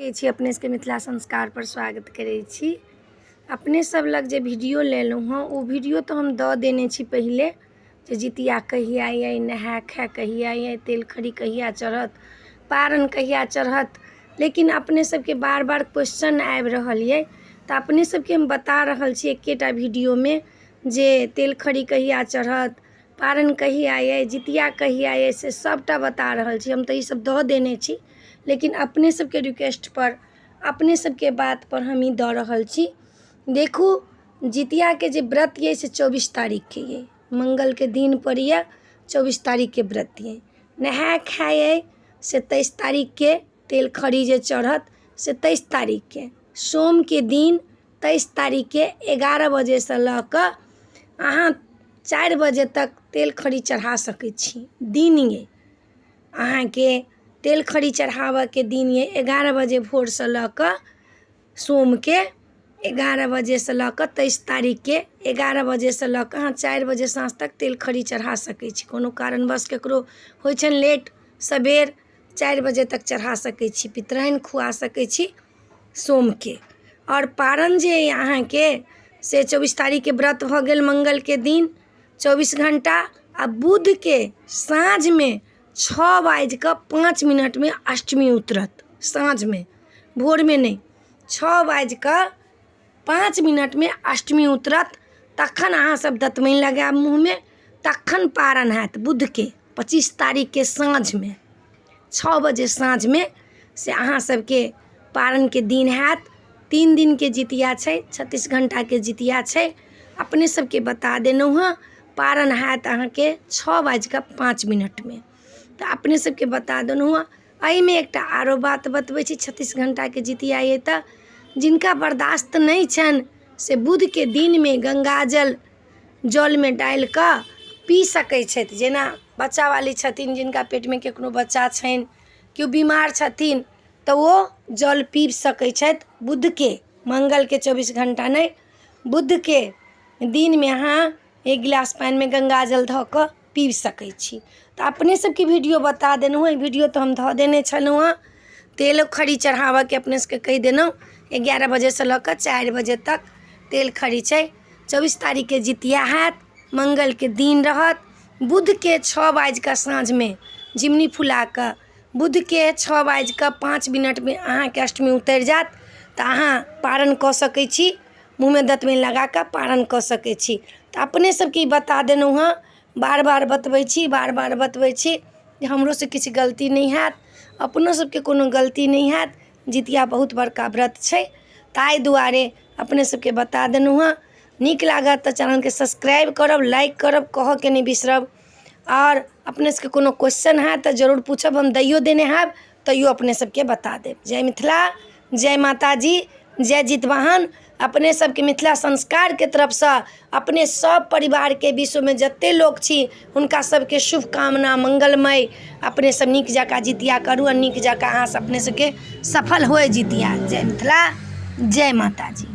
छी अपने सबके मिथिला संस्कार पर स्वागत करै छी। अपने सब लग जे वीडियो लेलहुँ हँ ओ वीडियो तो हम दऽ देने छी पहिले जे जितिया कहिया अइ, नहाय खाय कहिया अइ, तेल खड़ी कहिया चढ़त, पारन कहिया चढ़त। लेकिन अपने सबके बार बार क्वेश्चन आबि रहल अइ तऽ अपने सबके हम बता रहल छी एकेटा वीडियोमे जे तेल खड़ी कहिया चढ़त, पारन कहिया अइ, जितिया कहिया अइ, से सबटा बता रहल छी। हम तऽ ई सब दऽ देने छी लेकिन अपने सबके रिक्वेस्ट पर, अपने सबके बात पर हम ई दऽ रहल छी। देखू, जितिया के जे व्रत ये से 24 तारीख के ये, मंगल के दिन पर ये, 24 तारीख के व्रत ये। नहाय खाय ये से 23 तारीख के, तेल खड़ी जे चढ़त से 23 तारीख के, सोम के दिन 23 तारीख के 11 बजे से लऽ कऽ अहाँ 4 बजे तक तेल खड़ी चढ़ा सकै छी। दिन ये अहाँ के तेल खड़ी चढ़ावऽ के दिन ये 11 बजे भोर से लऽ कऽ सोम के 11 बजे से लऽ कऽ 23 तारीख के 11 बजे से लऽ कऽ अहाँ 4 बजे साँझ तक तेल खड़ी चढ़ा सकै छी। कोनो कारणवश केकरो होइ छनि लेट सबेर, 4 बजे तक चढ़ा सकै छी, पितराइन खुआ सकै छी सोम के। और पारन जे अइ अहाँ के से 24 तारीख के व्रत भऽ गेल मंगल के दिन 24 घंटा, आ बुध के साँझ में 6:05 में अष्टमी उतरत। साँझ में, भोर में नहीं, 6:05 में अष्टमी उतरत। तखन अहाँ सब दतमनि लगायब मुँह में, तखन पारन हैत बुध के 25 तारीख के साँझ में 6 बजे साँझ में से अहाँ सबके पारन के दिन हैत। 3 दिन के जितिया छै, 36 घंटा के जितिया छै। अपने सबके बता देलहुँ हँ, पारन हैत अहाँ के 6:05 में। तो अपने सबके बता देलहुँ हँ। एहिमे एकटा आरो बात बतबै छी, 36 घंटा के जितिया ये तऽ जिनका बर्दाश्त नहीं छन से बुध के दिन में गंगाजल जल में डालि कऽ पी सकै छथि। जेना बच्चा वाली छथिन, जिनका पेट में केकरो बच्चा छनि, केओ बीमार छथिन, तऽ वो जल पी सकै छथि बुध के, मंगल के 24 घंटा नहीं, बुध के दिन में अहाँ 1 गिलास पानि में गंगाजल धऽ कऽ पी सकै छी। तऽ अपने सबके वीडियो बता देलहुँ हँ। वीडियो तो हम धऽ देने छलहुँ हँ। तेल खड़ी चढ़ावऽ के अपने सबके कहि देलहुँ, 11 बजे से लऽ कऽ 4 बजे तक तेल खड़ी छै। 24 तारीख के जितिया हैत, मंगल के दिन रहत। बुध के 6 साँझ में जिमनी फुला कऽ बुध के 6:05 में अहाँ के अष्टमी उतरि जात, तऽ अहाँ पारन कऽ सकै छी, मुँह में दतमनि लगा कऽ पारन कऽ सकै छी। तऽ अपने सबके बता देलहुँ हँ। बार बार बतबै छी, बार बार बतबै छी जे हमरो से किछु गलती नहीं हैत, अपनो सबके कोनो गलती नहीं हैत। जितिया बहुत बड़का व्रत छै, ताहि दुआरे अपने सबके बता देलहुँ हँ। नीक लागत तऽ चैनल के सब्सक्राइब करब, लाइक करब, कहऽ के नहीं बिसरब। और अपने सबके कोनो क्वेश्चन है तऽ जरूर पूछब, हम दैयो देने हैब, तैयो अपने सबके बता देब। जय मिथिला, जय माता जी, जय जितवाहन। अपने सबके मिथिला संस्कार के तरफ से अपने सब परिवार के, विश्व में जते लोग छी हुनका सबके शुभकामना, मंगलमय। अपने सब नीक जकाँ जितिया करू, और नीक जकाँ अहाँ अपने सबके सफल होए जितिया। जय मिथिला, जय माता जी।